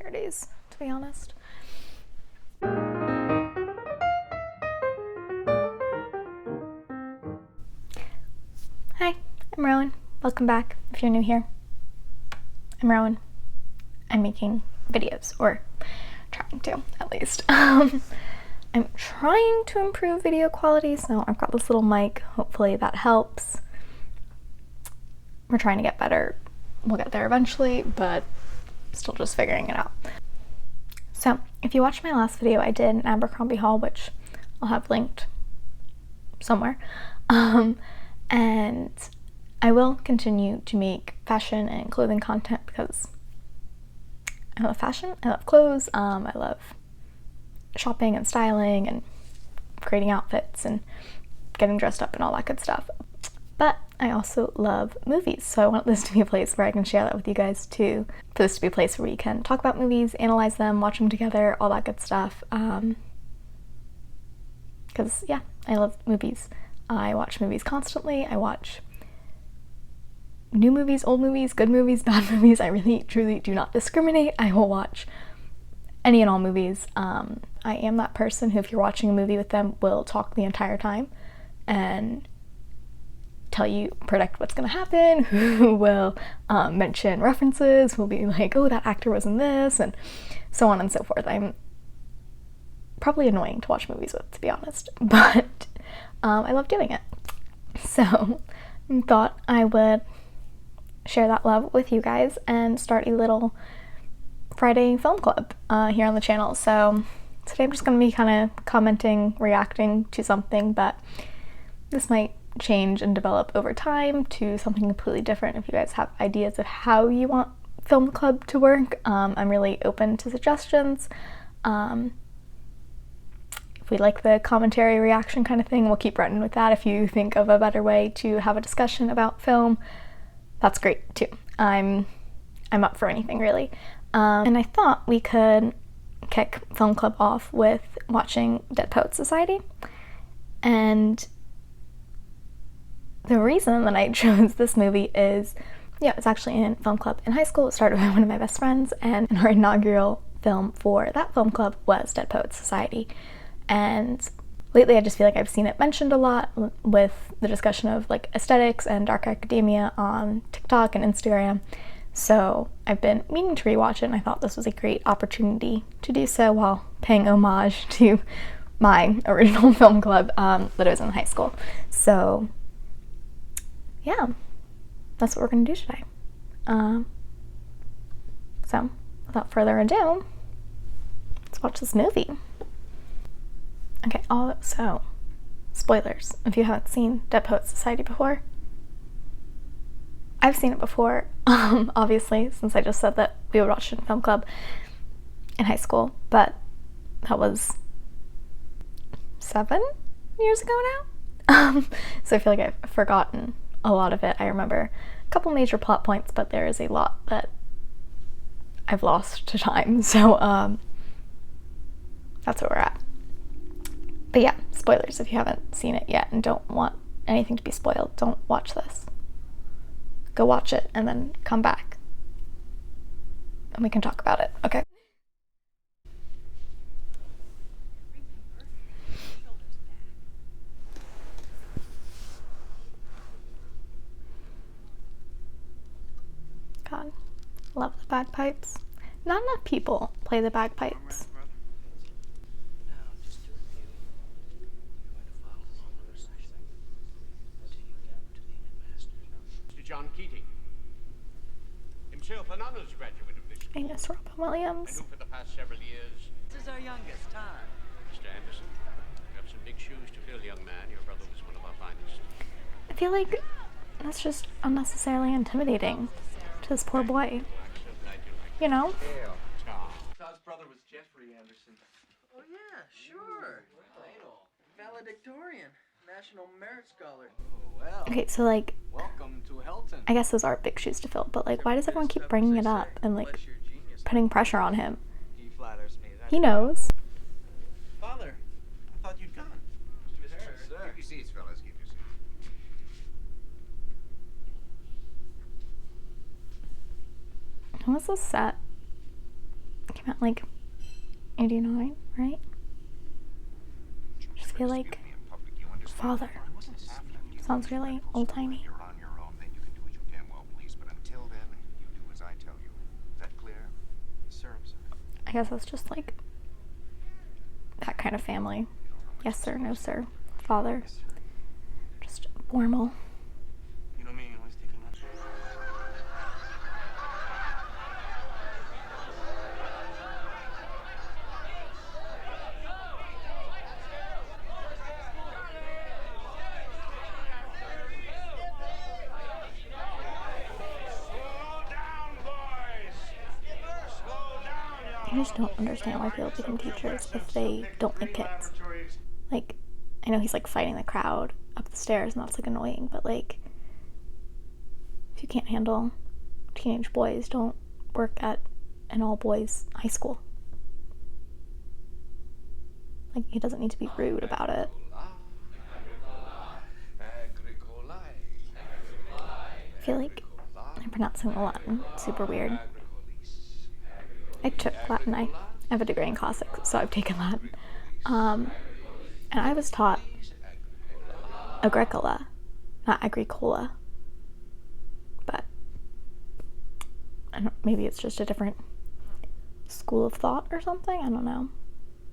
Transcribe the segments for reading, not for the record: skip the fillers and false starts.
Saturdays, to be honest. Hi, I'm Rowan. Welcome back if you're new here. I'm Rowan. I'm making videos, or trying to, at least. I'm trying to improve video quality, so I've got this little mic. Hopefully that helps. We're trying to get better. We'll get there eventually, but still just figuring it out. So if you watched my last video, I did an Abercrombie haul, which I'll have linked somewhere. And I will continue to make fashion and clothing content because I love fashion, I love clothes, I love shopping and styling and creating outfits and getting dressed up and all that good stuff. But I also love movies, so I want this to be a place where I can share that with you guys too. For this to be a place where we can talk about movies, analyze them, watch them together, all that good stuff. Because yeah, I love movies. I watch movies constantly. I watch new movies, old movies, good movies, bad movies. I really, truly do not discriminate. I will watch any and all movies. I am that person who, if you're watching a movie with them, will talk the entire time and tell you, predict what's going to happen, who will mention references, who will be like, oh, that actor was in this, and so on and so forth. I'm probably annoying to watch movies with, to be honest, but I love doing it. So I thought I would share that love with you guys and start a little Friday film club here on the channel. So today I'm just going to be kind of commenting, reacting to something, but this might change and develop over time to something completely different if you guys have ideas of how you want film club to work. I'm really open to suggestions. If we like the commentary reaction kind of thing, we'll keep running with that. If you think of a better way to have a discussion about film, that's great too. I'm up for anything really. And I thought we could kick film club off with watching Dead Poets Society. And the reason that I chose this movie is, yeah, it's actually in film club in high school. It started by one of my best friends, and our inaugural film for that film club was Dead Poets Society. And lately I just feel like I've seen it mentioned a lot with the discussion of like aesthetics and dark academia on TikTok and Instagram. So I've been meaning to rewatch it, and I thought this was a great opportunity to do so while paying homage to my original film club that I was in high school. So yeah, that's what we're gonna do today. So without further ado, let's watch this movie. Okay, so spoilers if you haven't seen Dead Poets Society before. I've seen it before, obviously, since I just said that we would watch it in film club in high school, but that was 7 years ago now. So I feel like I've forgotten a lot of it. I remember a couple major plot points, but there is a lot that I've lost to time, so that's where we're at. But yeah, spoilers if you haven't seen it yet and don't want anything to be spoiled, don't watch this. Go watch it and then come back and we can talk about it, okay? God, love the bagpipes. Not enough people play the bagpipes. John Keating, himself an honours graduate of this school, Angus Robin Williams. and who for the past several years... This is our youngest, Todd. Mr. Anderson, you have some big shoes to fill, young man. Your brother was one of our finest. I feel like that's just unnecessarily intimidating to this poor boy. You know? Todd's brother was Jeffrey Anderson. Oh yeah, sure. Valedictorian, National Merit Scholar. Oh well. Okay, so like, Welcome to Helton. I guess those are big shoes to fill, but like, why does everyone keep bringing it up and like putting pressure on him? He flatters me. He knows. Father, I thought you'd gone. Sir. Keep your seats, fellas. Keep your seats. When was this set? It came came out like 89, right? I just feel like father sounds really old-timey. You're on your own, then you can do what you damn well please, but until then, you do as I tell you. Is that clear? Sir, I'm sorry. I guess that's just like that kind of family. Yes sir, no sir, father. Just formal. You know me, you always take a lunch. I just don't understand why people become teachers if they don't like kids. Like, I know he's like fighting the crowd up the stairs and that's like annoying, but like, if you can't handle teenage boys, don't work at an all boys high school. Like, he doesn't need to be rude about it. I feel like I'm pronouncing the Latin super weird. I took Latin. I have a degree in classics, so I've taken Latin. And I was taught Agricola, not Agricola. But I don't, maybe it's just a different school of thought or something. I don't know.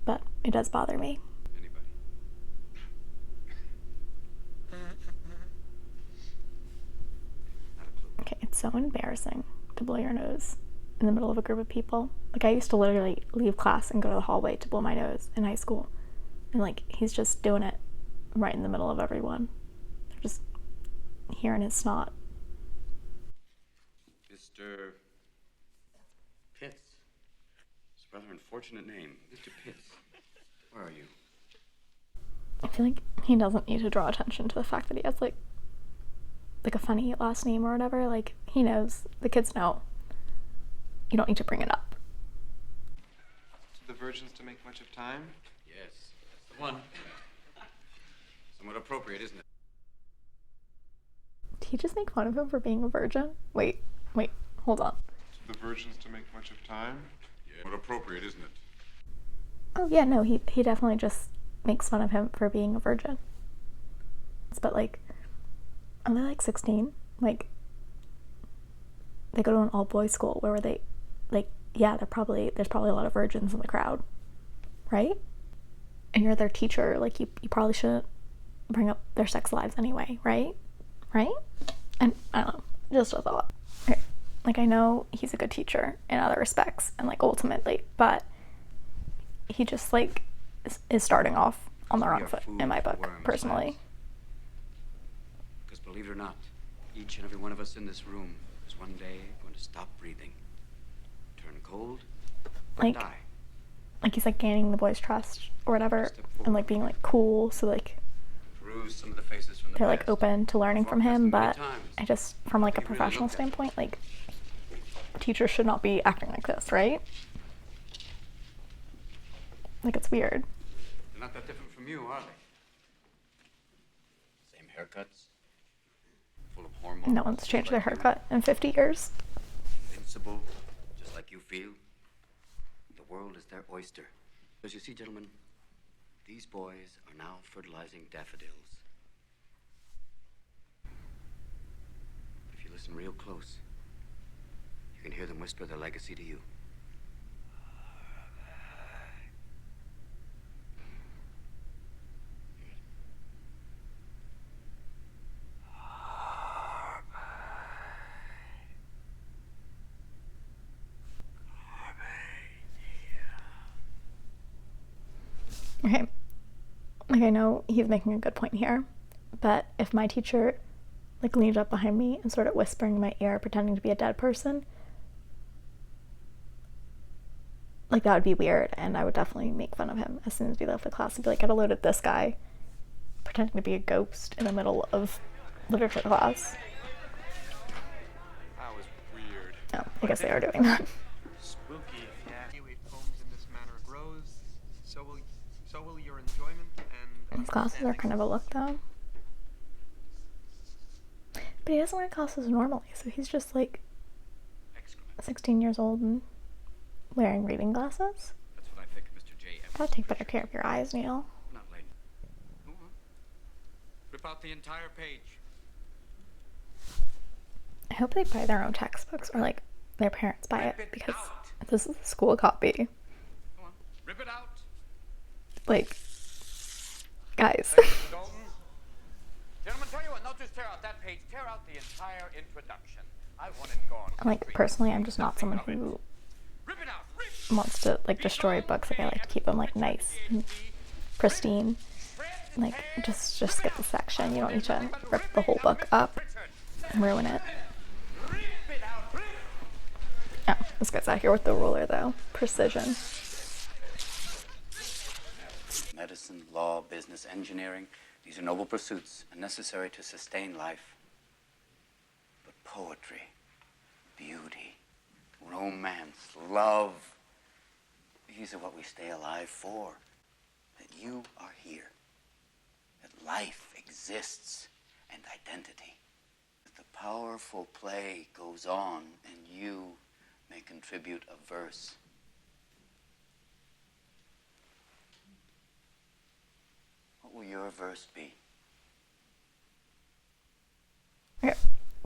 But it does bother me. Anybody? Okay, it's so embarrassing to blow your nose in the middle of a group of people. Like, I used to literally leave class and go to the hallway to blow my nose in high school. And like, he's just doing it right in the middle of everyone. They're just hearing his snot. Mr. Pitts. It's a rather unfortunate name. Mr. Pitts. Where are you? I feel like he doesn't need to draw attention to the fact that he has like a funny last name or whatever. Like, he knows, the kids know. You don't need to bring it up. The virgins to make much of time? Yes, that's the one. Somewhat appropriate, isn't it? Did he just make fun of him for being a virgin? Wait, hold on. The virgins to make much of time? Yeah, somewhat appropriate, isn't it? Oh yeah, no, he definitely just makes fun of him for being a virgin. But like, are they like 16? Like, they go to an all-boys school. Where were they? Like, yeah, there's probably a lot of virgins in the crowd, right? And you're their teacher. Like, you probably shouldn't bring up their sex lives anyway, right? And I don't know, just a thought. Okay. Like, I know he's a good teacher in other respects, and like ultimately, but he just like is starting off on the wrong foot in my book, personally. Because believe it or not, each and every one of us in this room is one day going to stop breathing, turn cold, or Like, die. Like, he's like gaining the boys' trust or whatever, and like being like cool, so like Peruse some of the faces from the they're like past. open to learning from him. But Times. I just, from like a They really professional looked at it. standpoint, like, teachers should not be acting like this, right? Like, it's weird. They're not that different from you, are they? Same haircuts, full of hormones. No one's changed their like you. haircut in 50 years. Invincible, just like you feel. The world is their oyster. As you see, gentlemen, these boys are now fertilizing daffodils. If you listen real close, you can hear them whisper their legacy to you. Okay, like, I know he's making a good point here, but if my teacher like leaned up behind me and started whispering in my ear, pretending to be a dead person, like, that would be weird, and I would definitely make fun of him as soon as we left the class. I'd be like, get a load of this guy pretending to be a ghost in the middle of literature class. That was weird. Oh, I guess they are doing that. Spooky, yeah. Anyway, poems in this manner grows, so will your enjoyment and His classes are kind of a look, though. But he doesn't wear classes normally, so he's just like 16 years old and wearing reading glasses. That's what I think, Mr. J. Gotta take better care of your eyes, Neil. Not late. Go on. Rip out the entire page. I hope they buy their own textbooks, or like their parents buy it, because this is a school copy. Go on. Rip it out. Like, guys. Gentlemen, tell you what, not just tear out that page, tear out the entire introduction. I want it gone. Like, personally, I'm just not someone who Rip it out. Rip. wants to like destroy books. Like, I like to keep them like nice and pristine. Like, just skip the section. You don't need to rip the whole book up and ruin it. Oh, this guy's out here with the ruler though. Precision. Medicine, law, business, engineering, these are noble pursuits and necessary to sustain life. But poetry, beauty, romance, love, these are what we stay alive for. That you are here. That life exists and identity. That the powerful play goes on and you may contribute a verse. What will your verse be? Okay.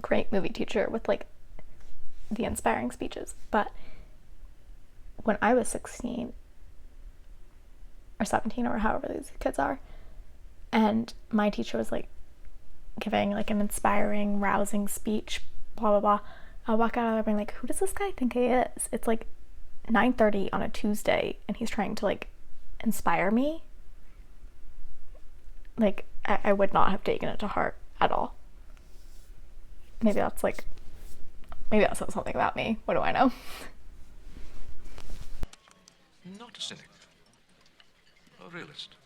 Great movie teacher with like the inspiring speeches. But when I was 16 or 17 or however these kids are, and my teacher was like giving like an inspiring, rousing speech, blah blah blah, I'll walk out of there being like, who does this guy think he is? It's like 9:30 on a Tuesday and he's trying to like inspire me. Like, I would not have taken it to heart at all. Maybe that says something about me. What do I know? Not a cynic. A realist.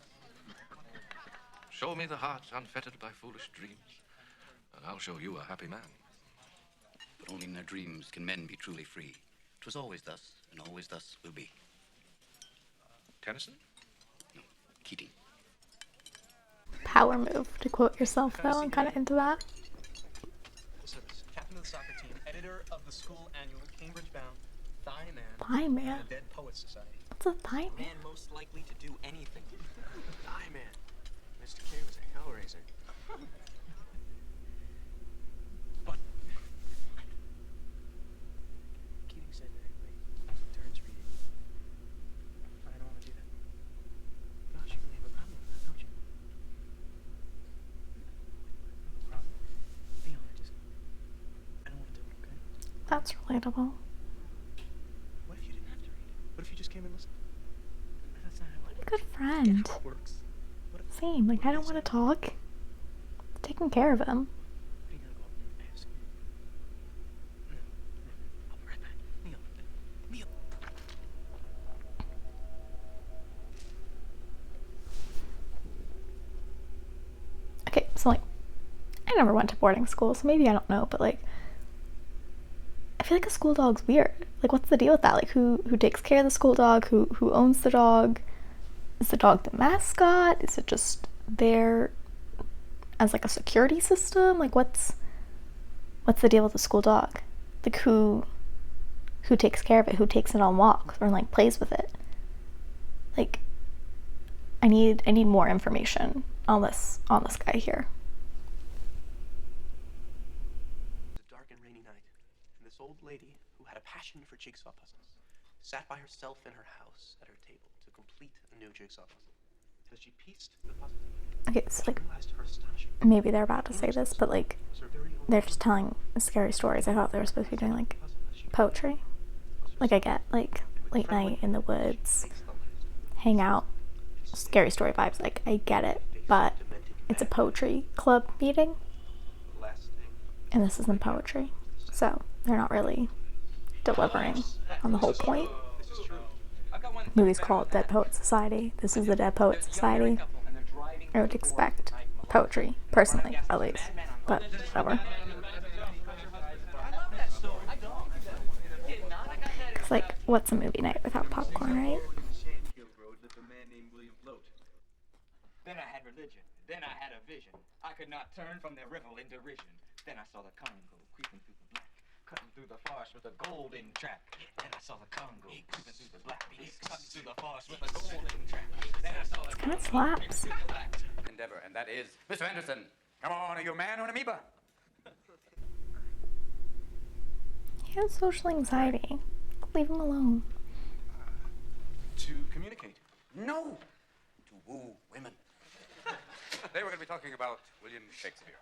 Show me the heart unfettered by foolish dreams, and I'll show you a happy man. But only in their dreams can men be truly free. 'Twas always thus, and always thus will be. Tennyson? No, Keating. Power move to quote yourself, though. I'm kind of into that. Service. Captain of the soccer team, editor of the school annual, Cambridge-bound, Thigh Man, Thigh Man? and the Dead Poets Society. What's a thigh man? Man most likely to do anything. Thigh Man. Mr. K was a hellraiser. But Keating said that everybody turns reading. I don't want to do that. Gosh, you really have a problem with that, don't you? Be honest, I don't want to do it, okay? That's relatable. What if you didn't have to read? What if you just came and listened? That's not how it works. Good friend. How it works. What if, Same. Like, I don't want to talk. Taking care of him. Are you gonna go up and ask me? No. I'll be right back. Neil. Neil. Okay, so like, I never went to boarding school, so maybe I don't know, but like, I feel like a school dog's weird. Like, what's the deal with that? Like, who takes care of the school dog? Who owns the dog? Is the dog the mascot? Is it just there as like a security system? Like, what's the deal with the school dog? Like, who takes care of it? Who takes it on walks or like plays with it? Like, I need more information on this guy here. It was a dark and rainy night, and this old lady who had a passion for jigsaw puzzles sat by herself in her house at her table to complete a new jigsaw puzzle. As she pieced the puzzle, Okay, so like, she realized to her astonishment maybe they're about to say this, but like, was her very own they're just telling scary stories. I thought they were supposed to be doing like poetry. Like, I get like late night in the woods, hang out, scary story vibes. Like, I get it, but it's a poetry club meeting, and this isn't poetry, so they're not really delivering on the whole point. Movie's called Dead Poets Society. This is the Dead Poets Society. I would expect poetry, personally, at least, but whatever. It's like, what's a movie night without popcorn, right? Then I had religion. Then I had a vision. I could not turn from their revel in derision. Then I saw the Congo creeping through the black, cutting through the forest with a golden track. Then I saw the Congo creeping through the black beast, cutting through the forest with a golden trap. Then I saw the Kind of slaps. Endeavor, and that is Mr. Anderson. Come on, are you a man or an amoeba? He has social anxiety. Leave him alone. To communicate. No, to woo women. Today we're going to be talking about William Shakespeare.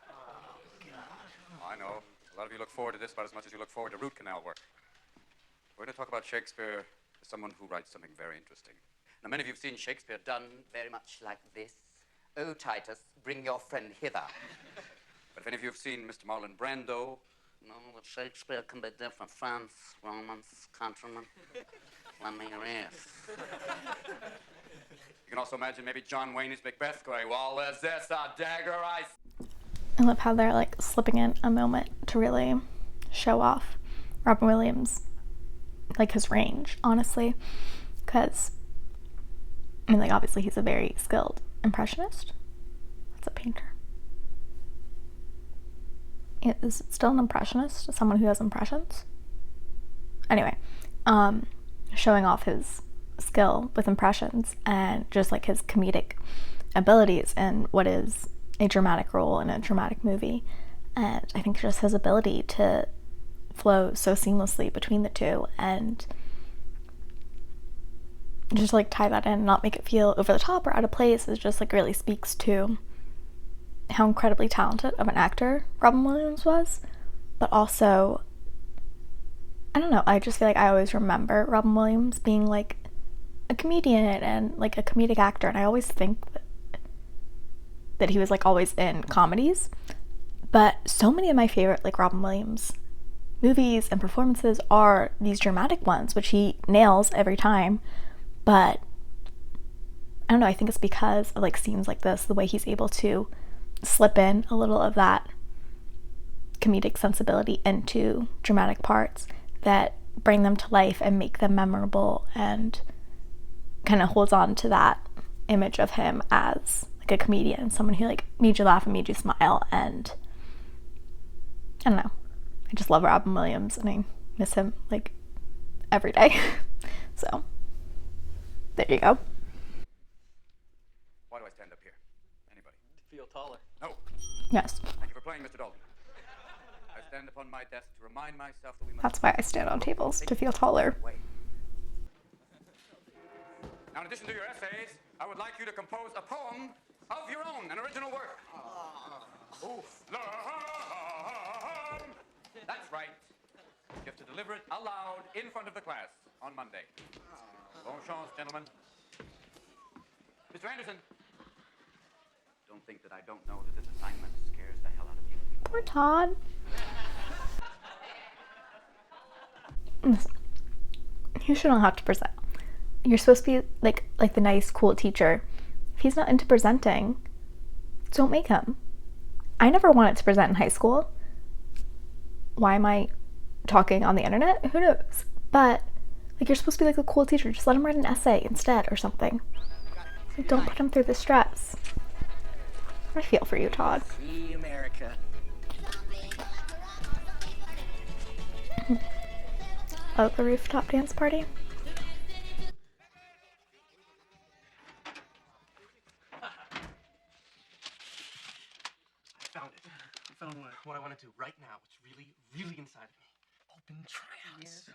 I know, a lot of you look forward to this about as much as you look forward to root canal work. We're going to talk about Shakespeare as someone who writes something very interesting. Now, many of you have seen Shakespeare done very much like this. Oh, Titus, bring your friend hither. But if any of you have seen Mr. Marlon Brando, no, that Shakespeare can be different. France, Romans, countrymen. Let me rest. You can also imagine maybe John Wayne as Macbeth going, well, is this a dagger I... I love how they're like slipping in a moment to really show off Robin Williams, like his range, honestly. Because, I mean, like, obviously he's a very skilled impressionist. That's a painter. Is it still an impressionist? Someone who does impressions? Anyway, showing off his skill with impressions and just like his comedic abilities in what is a dramatic role in a dramatic movie. And I think just his ability to flow so seamlessly between the two and just like tie that in and not make it feel over the top or out of place is just like really speaks to how incredibly talented of an actor Robin Williams was. But also, I don't know, I just feel like I always remember Robin Williams being like a comedian and like a comedic actor, and I always think that he was like always in comedies. But so many of my favorite like Robin Williams movies and performances are these dramatic ones, which he nails every time. But I don't know, I think it's because of like scenes like this, the way he's able to slip in a little of that comedic sensibility into dramatic parts that bring them to life and make them memorable, and kind of holds on to that image of him as like a comedian, someone who like made you laugh and made you smile. And I don't know, I just love Robin Williams and I miss him like every day. So there you go. Why do I stand up here? Anybody? To feel taller. No. Yes, Thank you for playing, Mr. Dalton. I stand upon my desk to remind myself that we must... that's why I stand on tables, to feel taller. Wait. Now, in addition to your essays, I would like you to compose a poem of your own, an original work. That's right. You have to deliver it aloud in front of the class on Monday. Bonne chance, gentlemen. Mr. Anderson, don't think that I don't know that this assignment scares the hell out of you. Poor Todd. Listen, you shouldn't have to present. You're supposed to be like the nice, cool teacher. If he's not into presenting, don't make him. I never wanted to present in high school. Why am I talking on the internet? Who knows? But like, you're supposed to be like a cool teacher. Just let him write an essay instead or something. Like, don't put him through the stress. I feel for you, Todd. See America. Oh, the rooftop dance party. I found it. You found what? What I want to do right now. What's really, really inside of me. Open tryouts. So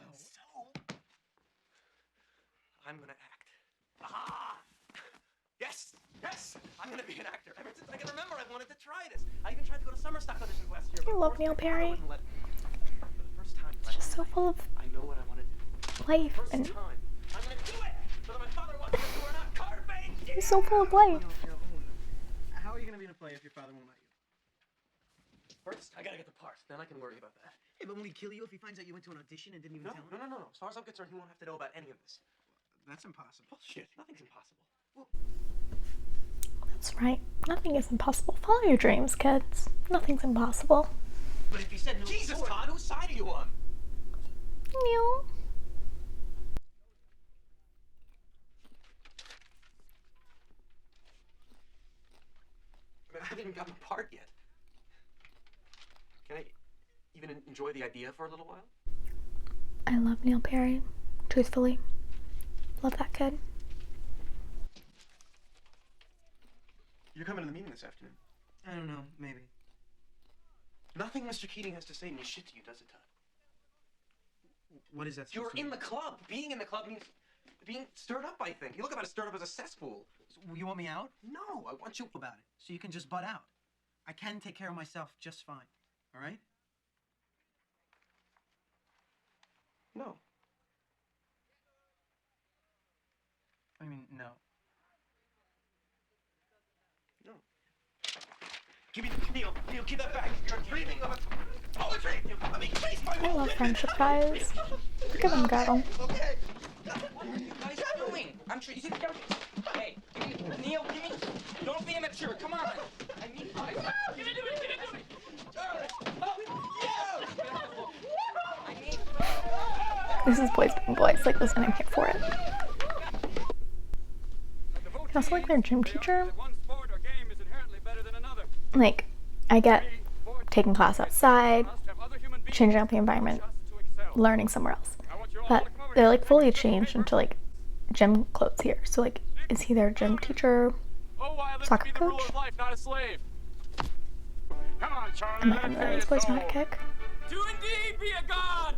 I'm gonna act. Aha! Yes! Yes! I'm gonna be an actor. Ever since I can remember, I wanted to try this. I even tried to go to summer stock auditions last year. I but love of course Neil my father Perry. wouldn't let me. For the first time, It's just so full of I know what I want to do. life, First and time, I'm gonna do it. Whether my father wants me to or not. Carpe he's so full of life. How are you gonna be in a play if your father won't let you? First, I gotta get the part. Then I can worry about that. Hey, but won't he kill you if he finds out you went to an audition and didn't even No, tell him? no, no, no. As far as I'm concerned, he won't have to know about any of this. That's impossible. Bullshit. Nothing's impossible. That's right. Nothing is impossible. Follow your dreams, kids. Nothing's impossible. But if he said no, Jesus, Todd, whose side are you on? Meow. I haven't even gotten the part yet. Can I even enjoy the idea for a little while? I love Neil Perry. truthfully. Love that kid. You're coming to the meeting this afternoon. I don't know, maybe. Nothing Mr. Keating has to say means shit to you, does it, Todd? What is that? You're supposed to in mean? the club. Being in the club means being stirred up, I think. You look about as stirred up as a cesspool. So you want me out? No, I want you... About it, so you can just butt out. I can take care of myself just fine. All right? No. I mean, no. No. Give me Neil, give that back. You're dreaming of a poetry. Let me chase my I love friendship guys. Look at them go. Okay. What are you guys doing? I'm sure you see the camera. Hey, Neil, give me. Don't be immature. Come on. I need. Give it to me. I need. This is boys being boys. Like, listen, I'm here for it. I also like their gym teacher. Like, I get taking class outside, changing up the environment, learning somewhere else. But they're like fully changed into like gym clothes here. So like, is he their gym teacher, soccer coach? Am I gonna these boys know how to kick? Do indeed be a god.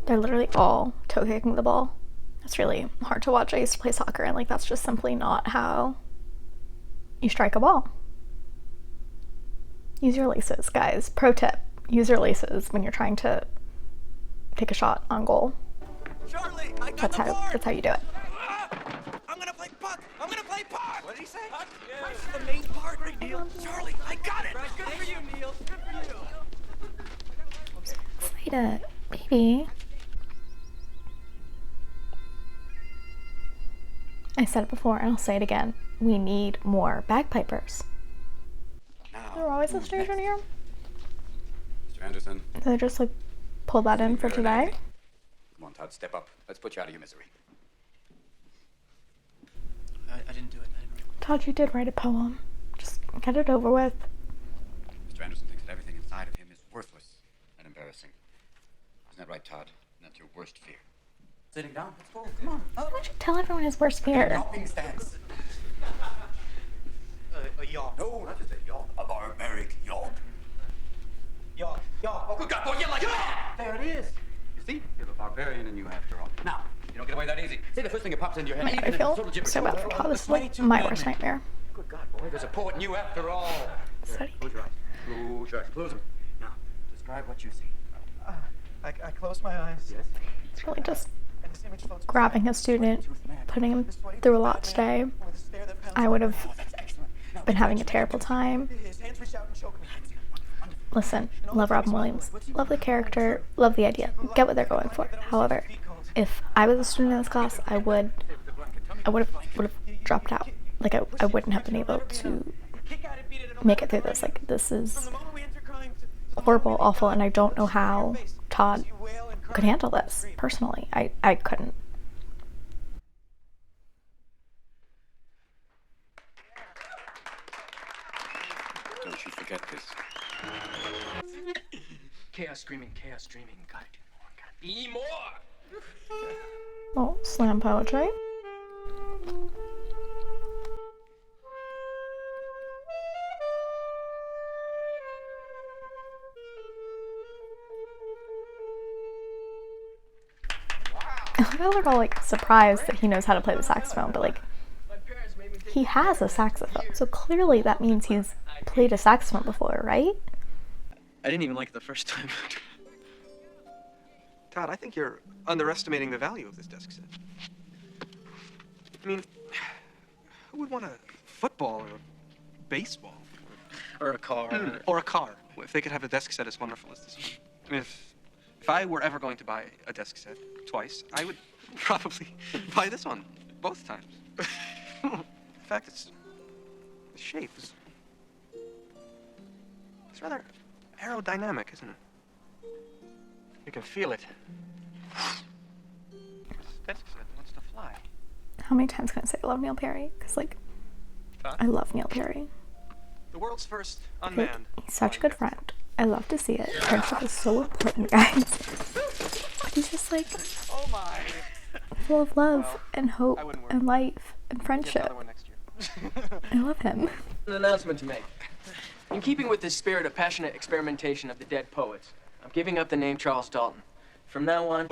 They're literally all toe kicking the ball. It's really hard to watch. I used to play soccer and like that's just simply not how you strike a ball. Use your laces, guys. Pro tip, use your laces when you're trying to take a shot on goal. Charlie, I got That's how you do it. I'm gonna play puck. I'm gonna play puck. What did he say? Puck? Yeah. That's the main part, right, Neil? Charlie, I got it. Right, good for you, Neil. Good for you. Excited, baby. I said it before and I'll say it again. We need more bagpipers. They're always a stage in here. Mr. Anderson. Did they just like pull that in for today? Come on, Todd, step up. Let's put you out of your misery. I didn't do it. I didn't really... Todd, you did write a poem. Just get it over with. Mr. Anderson thinks that everything inside of him is worthless and embarrassing. Isn't that right, Todd? And that's your worst fear. Sitting down. Let's go. Come on. Why don't you tell everyone his worst fear? Dropping stance. A yacht. No, not just a yacht. A barbaric yacht. Yacht. Oh, good God, boy, you like that! There it is. You see? You're a barbarian in you after all. Now, you don't get away that easy. See, the first thing that pops into your head. I feel so bad for Todd. This is like my worst nightmare. Good God, boy, there's a poet in you after all. Study. Close your eyes. Close your eyes. Close them. Now, describe what you see. I closed my eyes. Yes? It's really just And this image floats grabbing a student, putting him through a lot today. with a stare that pounds I would have That's excellent. Now, been having a terrible time. his hands reach out and choke me. Listen, love Robin Williams. Love the character, love the idea. Get what they're going for. However, if I was a student in this class, I would have dropped out. Like I wouldn't have been able to make it through this. Like this is horrible, awful, and I don't know how Todd could handle this personally. I couldn't. Don't you forget this. Chaos dreaming. Gotta do more. Gotta be more. Oh, slam poetry. I look all like surprised that he knows how to play the saxophone, but like he has a saxophone, so clearly that means he's played a saxophone before, right? I didn't even like it the first time. Todd, I think you're underestimating the value of this desk set. I mean, who would want a football or a baseball? Or a car. Or a car, if they could have a desk set as wonderful as this one. I mean, if I were ever going to buy a desk set twice, I would probably buy this one both times. In fact, the shape is it's rather aerodynamic, isn't it? You can feel it. This desk set wants to fly. How many times can I say I love Neil Perry? Because like, Todd? I love Neil Perry. The world's first Like, unmanned. he's such a good friend. I love to see it. Friendship is so important, guys. But he's just like, Oh my. full of love Well, and hope I wouldn't worry. and life and Get friendship. another one next year. I love him. An announcement to make. In keeping with the spirit of passionate experimentation of the dead poets, I'm giving up the name Charles Dalton. From now on...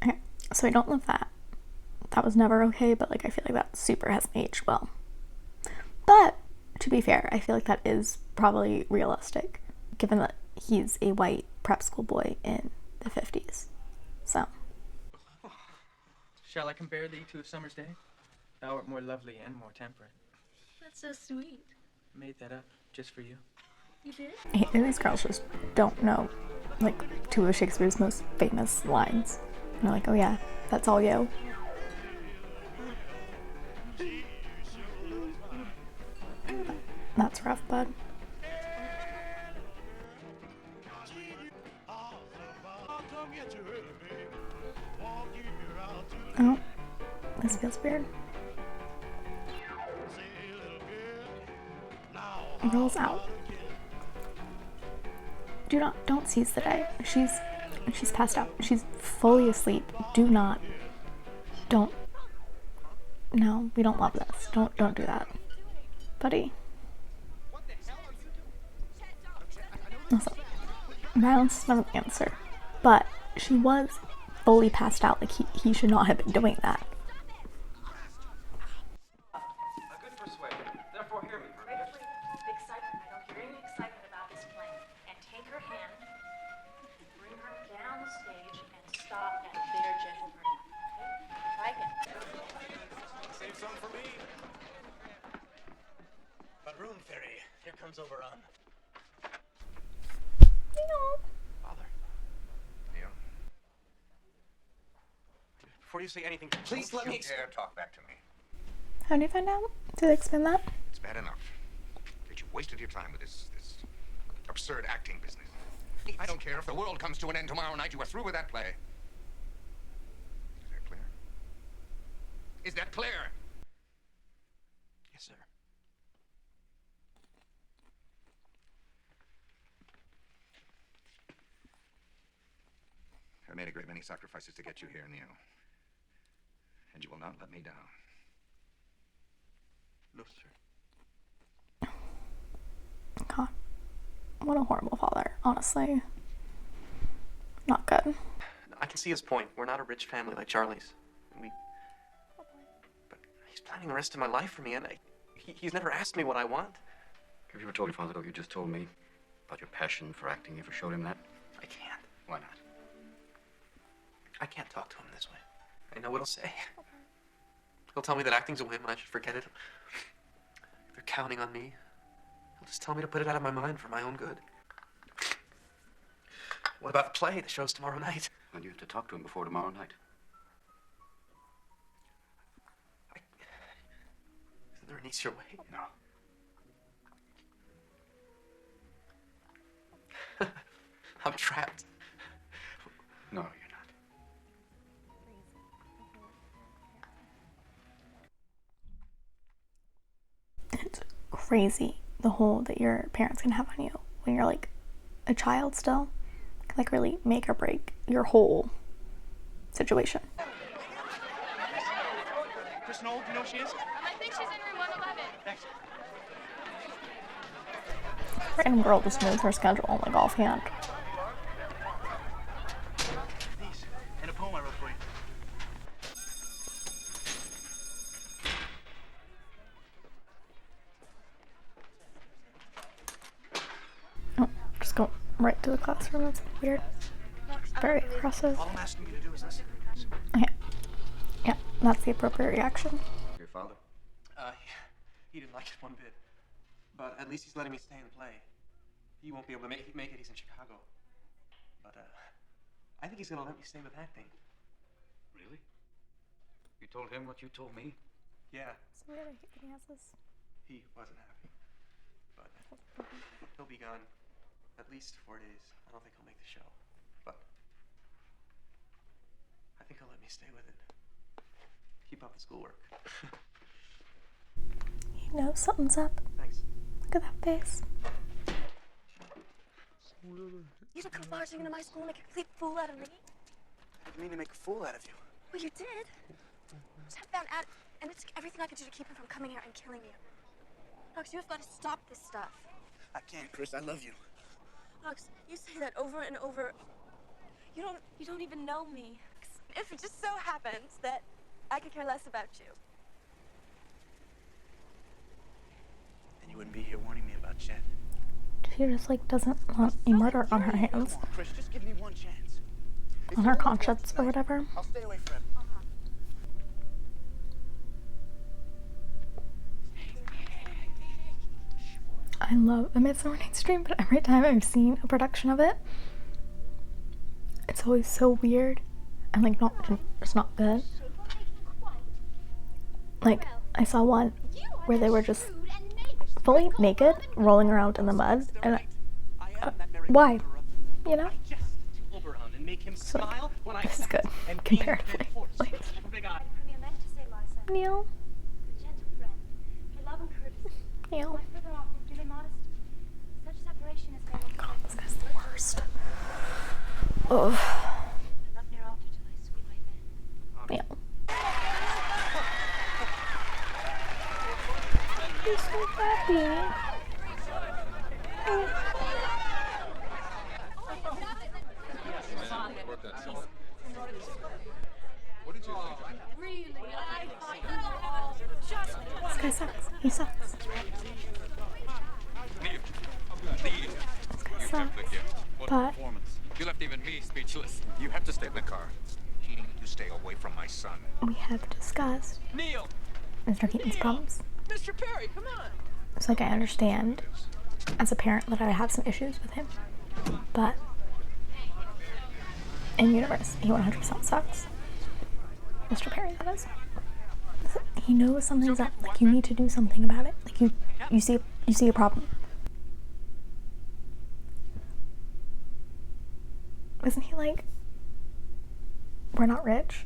Okay, so I don't love that. That was never okay, but like I feel like that super hasn't aged well. But to be fair, I feel like that is probably realistic, given that he's a white prep school boy in the 50s. So, Shall I compare thee to a summer's day? Thou art more lovely and more temperate. That's so sweet. Made that up just for you. You did? I hate that these girls just don't know, like, two of Shakespeare's most famous lines. And they're like, oh yeah, that's all you. That's rough, bud. Oh, this feels weird. Girl's out. Don't seize the day. She's passed out. She's fully asleep. Don't. No, we don't love this. Don't do that, buddy. Also, violence is never the answer, but she was fully passed out. Like he should not have been doing that. A good persuader. Therefore, hear me. Excitement. I don't hear any excitement about this plane. And take her hand, bring her down the stage, and stop at their gentle breath. Okay? Try again. Save some for me. Maroon Fairy, here comes Oberon. Father. Neil, Before you say anything, please let me. dare talk back to me. How do you find out? Did they explain that? It's bad enough that you've wasted your time with this absurd acting business. I don't care if the world comes to an end tomorrow night. You are through with that play. Is that clear? Is that clear? Yes, sir. I made a great many sacrifices to get you here, Neil. And you will not let me down. No, sir. God, what a horrible father. Honestly, not good. I can see his point. We're not a rich family like Charlie's. But he's planning the rest of my life for me, and he's never asked me what I want. Have you ever told your father what you just told me about your passion for acting? You ever showed him that? I can't. Why not? I can't talk to him this way. I know what he'll say. He'll tell me that acting's a whim and I should forget it. They're counting on me. He'll just tell me to put it out of my mind for my own good. What about the play? The show's tomorrow night. Well, you have to talk to him before tomorrow night. Isn't there an easier way? No. I'm trapped. No, you're not. It's crazy the hold that your parents can have on you when you're like a child still. Can like really make or break your whole situation. Chris Knoll, do you know where she is? I think she's in room 111. Thanks. Random girl just knows her schedule like offhand. These, and a poem I wrote for you. Oh, just go right to the classroom. That's weird. Very aggressive. All I'm asking you to do is listen. Okay. Yeah, that's the appropriate reaction. Your father? He didn't like it one bit. But at least he's letting me stay in the play. He won't be able to make it. He's in Chicago. But, I think he's gonna let me stay with acting. Really? You told him what you told me? Yeah, So weird, I hate that he has this. he wasn't happy. But he'll be gone at least 4 days. I don't think he'll make the show. But I think he'll let me stay with it. Keep up the schoolwork. He knows something's up. Thanks. Look at that face. You don't come barging into my school and make a complete fool out of me. I didn't mean to make a fool out of you. Well, you did. Sam found out, and it's everything I could do to keep him from coming here and killing you. Knox, you have got to stop this stuff. I can't, Chris. I love you. Knox, you say that over and over. You don't even know me. If it just so happens that I could care less about you. Then you wouldn't be here warning me about Chet. She just like doesn't want a murder on her hands, Come on, Chris. Just give me one chance. on her conscience or whatever. I'll stay away forever. I love A Midsummer Night's Dream, but every time I've seen a production of it, it's always so weird and like it's not good. Like I saw one where they were just fully naked, rolling around in the mud, and why? You know? So this is good comparatively. Like, Neil. Neil. God, this guy's the worst. Ugh. Neil. He's so happy. This guy sucks. He sucks. This guy sucks. But You left even me speechless. You have to stay in the car. You need to stay away from my son. we have discussed Neil! Mr. Keaton's problems. Mr. Perry, come on! It's like I understand as a parent that I have some issues with him, but in universe, he 100% sucks. Mr. Perry, that is. He knows something's up. Like you need to do something about it. Like you see a problem. Isn't he like, we're not rich?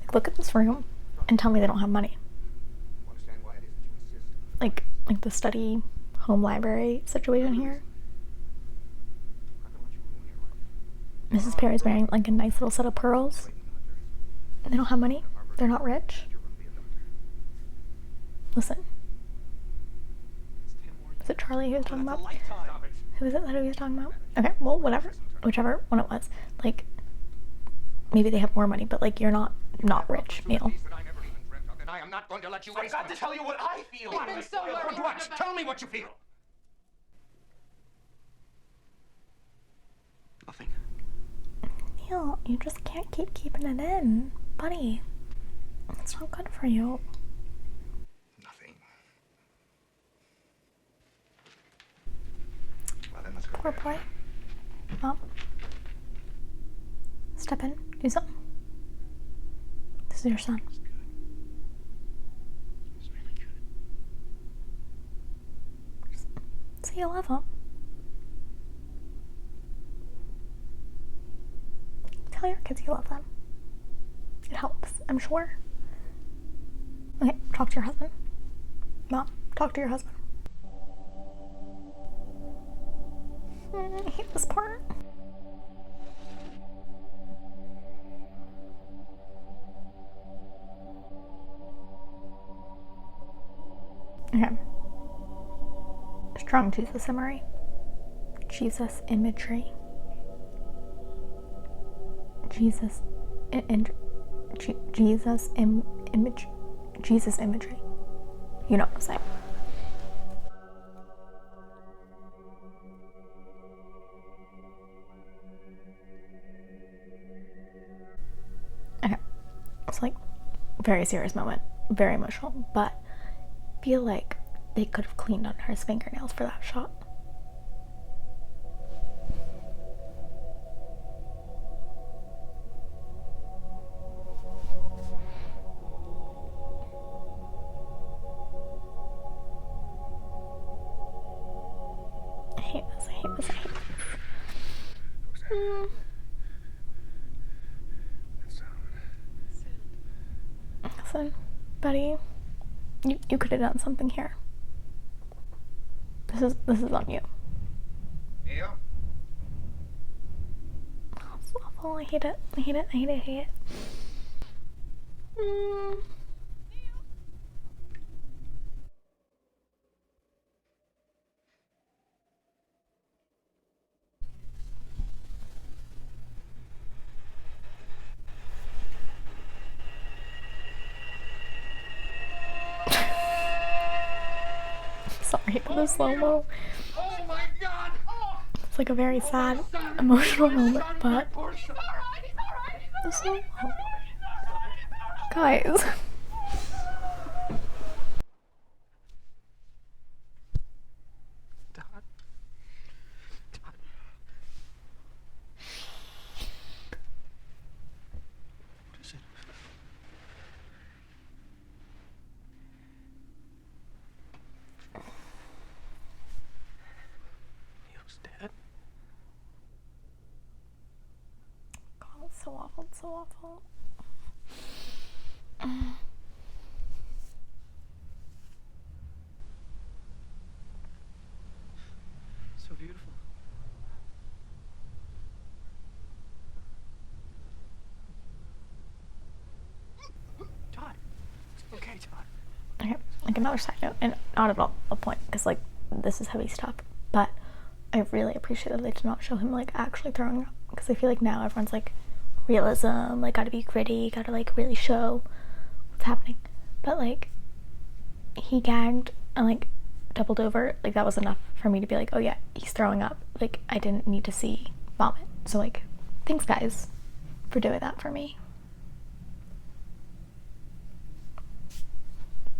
Like look at this room and tell me they don't have money. Like the study home library situation here. Mrs. Perry's wearing like a nice little set of pearls. And they don't have money. They're not rich. Listen. Is it Charlie he was talking about? Who is it that he was talking about? Okay, well, whatever. Whichever one it was. Like, maybe they have more money, but like, you're not rich, Neil. I am not going to let you I've got to tell you what I feel. I've been so worried. What? Tell me what you feel. Nothing. Neil, you just can't keep keeping it in, buddy. It's not good for you. Nothing. Well, then let's go. Poor boy. Mom. Step in. Do something. This is your son. It's really good. Just say you love him. Tell your kids you love them. It helps, I'm sure. Okay, talk to your husband. Mom, talk to your husband. I hate this part. Okay. Strong Jesus imagery. Jesus imagery. Jesus imagery. You know what I'm saying. Okay. It's like very serious moment, very emotional, but I feel like they could have cleaned under his fingernails for that shot. I hate this. Listen, buddy, you could have done something here. This is on you. Neil? awful. I hate it. I hate it. I hate it. I hate it. Sorry for the slow-mo. Oh my God! Oh, It's like a very sad, emotional moment, but the slow-mo. Guys. Neil's dead? God, it's so awful. It's so awful. So beautiful. Todd. Okay, Todd. Okay, like another side note, and not at all a point, because like this is heavy stuff, but I really appreciate that they did not show him like actually throwing up, because I feel like now everyone's like realism, like gotta be gritty, gotta like really show what's happening, but like he gagged and like doubled over, like that was enough for me to be like, oh yeah, he's throwing up. Like I didn't need to see vomit. So like, thanks guys for doing that for me.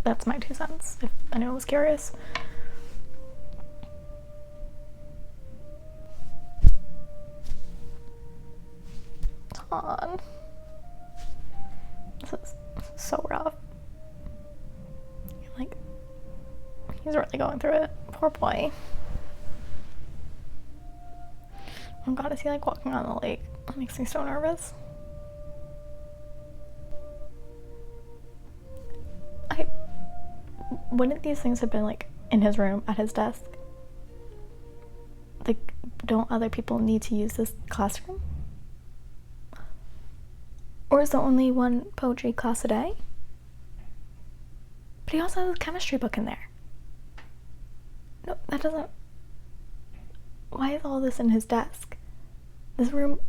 That's my 2 cents, if anyone was curious. Todd. This is so rough. Like, he's really going through it. Poor boy. Oh god, is he like walking on the lake? That makes me so nervous. Wouldn't these things have been like in his room at his desk? Like, don't other people need to use this classroom? Or is there only one poetry class a day? But he also has a chemistry book in there. No, that doesn't... Why is all this in his desk? This room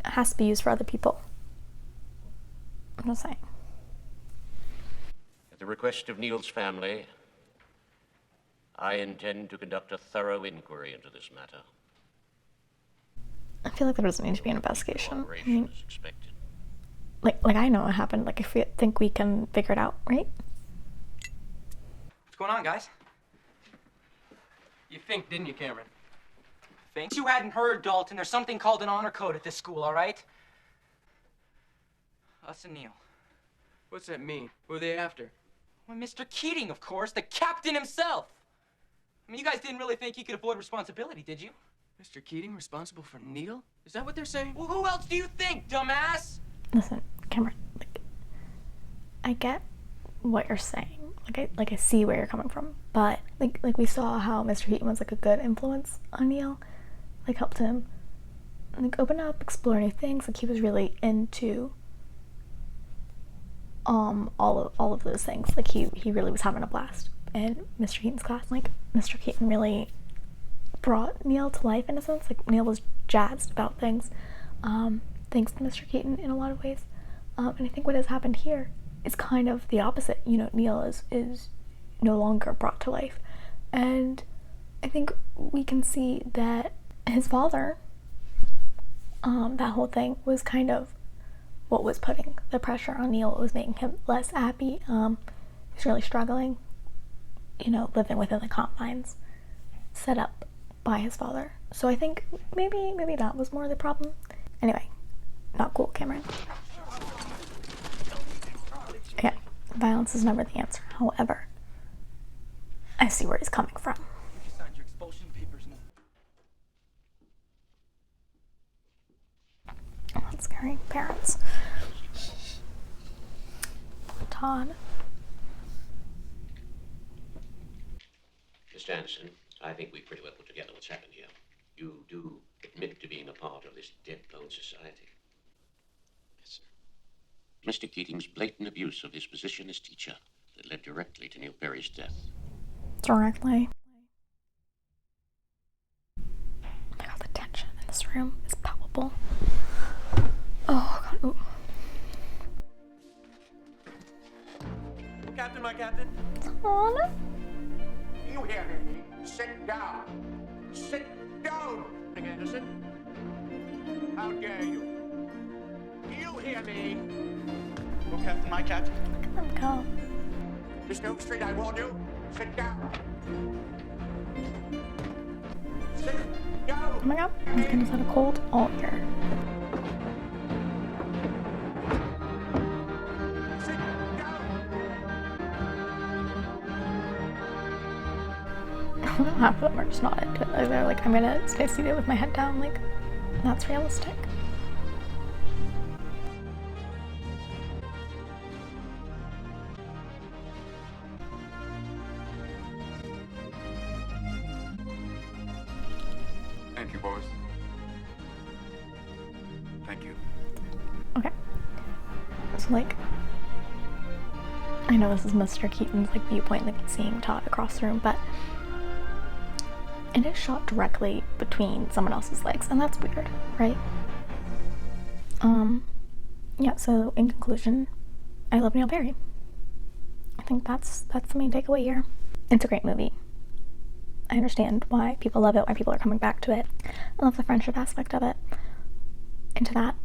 has to be used for other people. I'm just saying. At the request of Neil's family, I intend to conduct a thorough inquiry into this matter. I feel like there doesn't need to be an investigation. I mean, Is expected. like I know what happened. Like, I think we can figure it out, right? What's going on, guys? You think, didn't you, Cameron? Think? You hadn't heard, Dalton. There's something called an honor code at this school, all right? Us and Neil. What's that mean? Who are they after? Well, Mr. Keating, of course, the captain himself. I mean, you guys didn't really think he could avoid responsibility, did you? Mr. Keating responsible for Neil? Is that what they're saying? Well, who else do you think, dumbass? Listen, Cameron, like, I get what you're saying. Like I see where you're coming from. But like we saw how Mr. Keating was like a good influence on Neil. Like helped him like open up, explore new things. Like he was really into all of those things. Like he really was having a blast in Mr. Keating's class. Like Mr. Keating really brought Neil to life in a sense. Like Neil was jazzed about things, thanks to Mr. Keating in a lot of ways. And I think what has happened here is kind of the opposite. You know, Neil is no longer brought to life, and I think we can see that his father, that whole thing was kind of what was putting the pressure on Neil. It was making him less happy. He's really struggling, you know, living within the confines set up by his father. So I think maybe that was more the problem. Anyway, not cool, Cameron. Yeah, violence is never the answer. However, I see where he's coming from. You signed your expulsion papers now. Oh, that's scary. Parents. Todd. Mr. Anderson, I think we've pretty well put together what's happened here. You do admit to being a part of this Dead Poet Society. Mr. Keating's blatant abuse of his position as teacher that led directly to Neil Perry's death. Directly. Oh my god, the tension in this room is palpable. Oh god. Ooh. Captain, my captain. Aw. You hear me? Sit down. Sit down, Anderson. How dare you? Do you hear me? Oh, Captain, my captain. Look at them go. Mr. Overstreet, I warn you. Sit down. Sit down. Oh my god, this kid has had a cold all year. Sit down. Half of them are just not into it. Like, they're like, I'm gonna stay seated with my head down. Like, that's realistic. Thank you, boys. Thank you. Okay. So, like, I know this is Mr. Keaton's, like, viewpoint, like, seeing Todd across the room, but it is shot directly between someone else's legs, and that's weird, right? Yeah, so in conclusion, I love Neil Perry. I think that's the main takeaway here. It's a great movie. I understand why people love it, why people are coming back to it. I love the friendship aspect of it. Into that.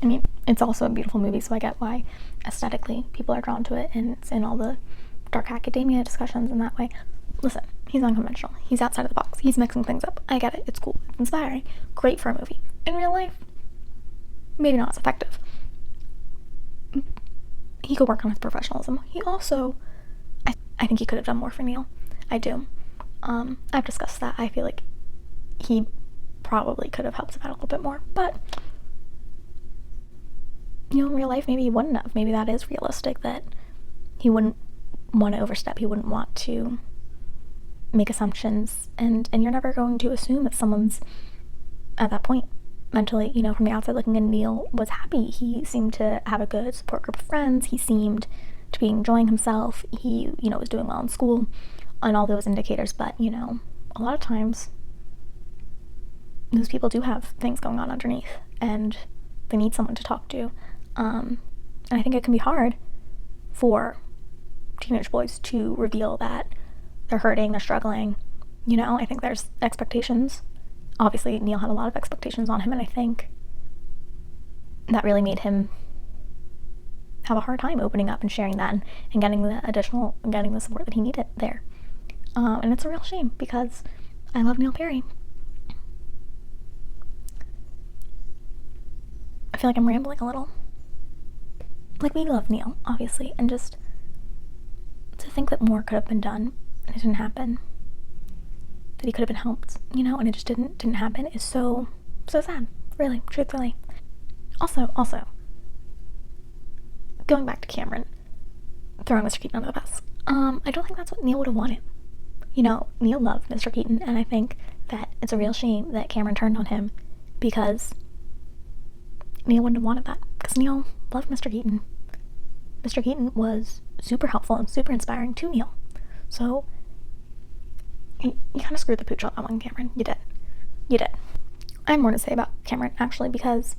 I mean, it's also a beautiful movie, so I get why aesthetically people are drawn to it, and it's in all the dark academia discussions in that way. Listen, he's unconventional. He's outside of the box. He's mixing things up. I get it. It's cool. It's inspiring. Great for a movie. In real life, maybe not as effective. He could work on his professionalism. He also, I think he could have done more for Neil. I do. I've discussed that. I feel like he probably could have helped him out a little bit more, but you know, in real life, maybe he wouldn't have. Maybe that is realistic, that he wouldn't want to overstep. He wouldn't want to make assumptions, and you're never going to assume that someone's at that point mentally. You know, from the outside looking in, Neil was happy. He seemed to have a good support group of friends. He seemed to be enjoying himself. He, you know, was doing well in school on all those indicators, but, you know, a lot of times those people do have things going on underneath, and they need someone to talk to. And I think it can be hard for teenage boys to reveal that they're hurting, they're struggling. You know, I think there's expectations. Obviously, Neil had a lot of expectations on him, and I think that really made him have a hard time opening up and sharing that and getting the support that he needed there. And it's a real shame, because I love Neil Perry. I feel like I'm rambling a little. Like, we love Neil, obviously, and just to think that more could have been done and it didn't happen, that he could have been helped, you know, and it just didn't happen, is so sad, really, truthfully. Also, going back to Cameron throwing Mr. Keaton under the bus, I don't think that's what Neil would have wanted. You know, Neil loved Mr. Keaton, and I think that it's a real shame that Cameron turned on him, because Neil wouldn't have wanted that, because Neil loved Mr. Keaton. Mr. Keaton was super helpful and super inspiring to Neil. So, you kind of screwed the pooch on that one, Cameron. You did. I have more to say about Cameron, actually, because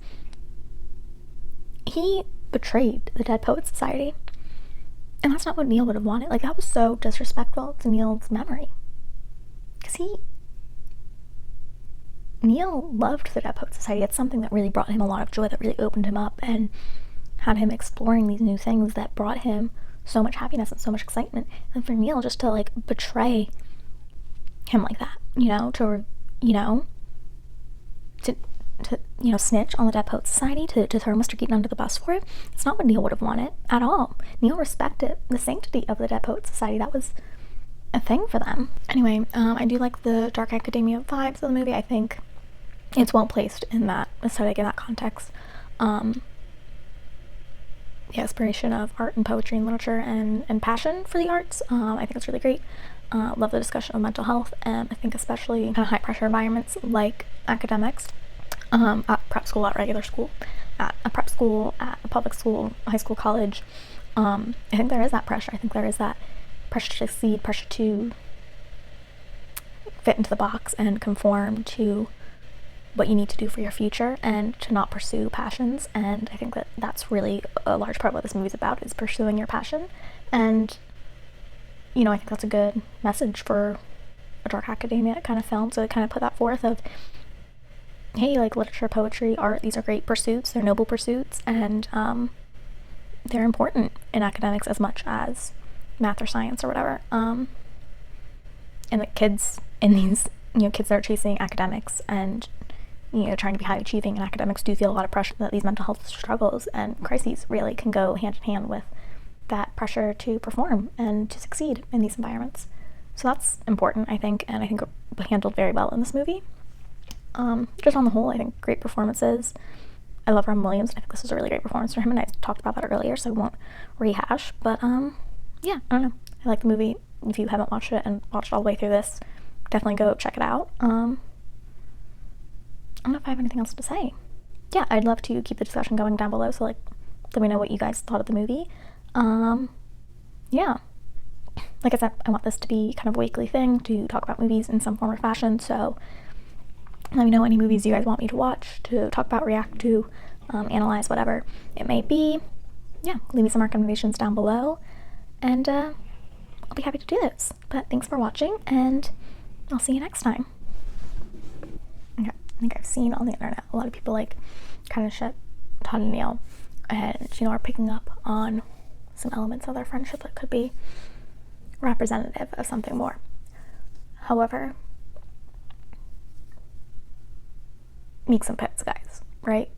he betrayed the Dead Poets Society, and that's not what Neil would have wanted. Like, that was so disrespectful to Neil's memory, because Neil loved the Dead Poets Society. It's something that really brought him a lot of joy, that really opened him up and had him exploring these new things that brought him so much happiness and so much excitement. And for Neil just to, like, betray him like that, you know, to snitch on the Dead Poets Society, to throw Mr. Keaton under the bus for it, it's not what Neil would have wanted at all. Neil respected the sanctity of the Dead Poets Society. That was a thing for them. Anyway, I do like the dark academia vibes of the movie. I think it's well placed in that aesthetic, in that context. The aspiration of art and poetry and literature and passion for the arts. I think it's really great. Love the discussion of mental health, and I think especially kind of high pressure environments like academics, at prep school, at regular school, at a prep school, at a public school, high school, college, I think there is that pressure. I think there is that pressure to succeed, pressure to fit into the box and conform to what you need to do for your future and to not pursue passions. And I think that that's really a large part of what this movie's about, is pursuing your passion. And, you know, I think that's a good message for a dark academia kind of film. So it kind of put that forth of, hey, like, literature, poetry, art, these are great pursuits, they're noble pursuits, and they're important in academics as much as math or science or whatever. And the kids in these, you know, kids that are chasing academics and, you know, trying to be high achieving in academics do feel a lot of pressure. That these mental health struggles and crises really can go hand in hand with that pressure to perform and to succeed in these environments. So that's important, I think, and I think handled very well in this movie. Just on the whole, I think great performances. I love Robin Williams, and I think this was a really great performance for him, and I talked about that earlier, so I won't rehash. But yeah, I don't know. I like the movie. If you haven't watched it and watched all the way through this, definitely go check it out. I don't know if I have anything else to say. Yeah, I'd love to keep the discussion going down below, so, like, let me know what you guys thought of the movie. Yeah. Like I said, I want this to be kind of a weekly thing to talk about movies in some form or fashion, so let me know any movies you guys want me to watch, to talk about, react to, analyze, whatever it may be. Yeah, leave me some recommendations down below, and I'll be happy to do this. But thanks for watching, and I'll see you next time. Okay, I think I've seen on the internet a lot of people, like, kind of ship Todd and Neil, and, you know, are picking up on some elements of their friendship that could be representative of something more. However, Meeks and Pits, guys, right?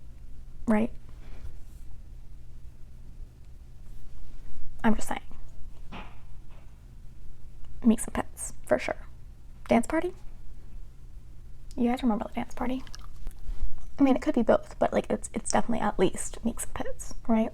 I'm just saying. Meeks and Pits, for sure. Dance Party? You guys remember the Dance Party? I mean, it could be both, but, like, it's definitely at least Meeks and Pits, right?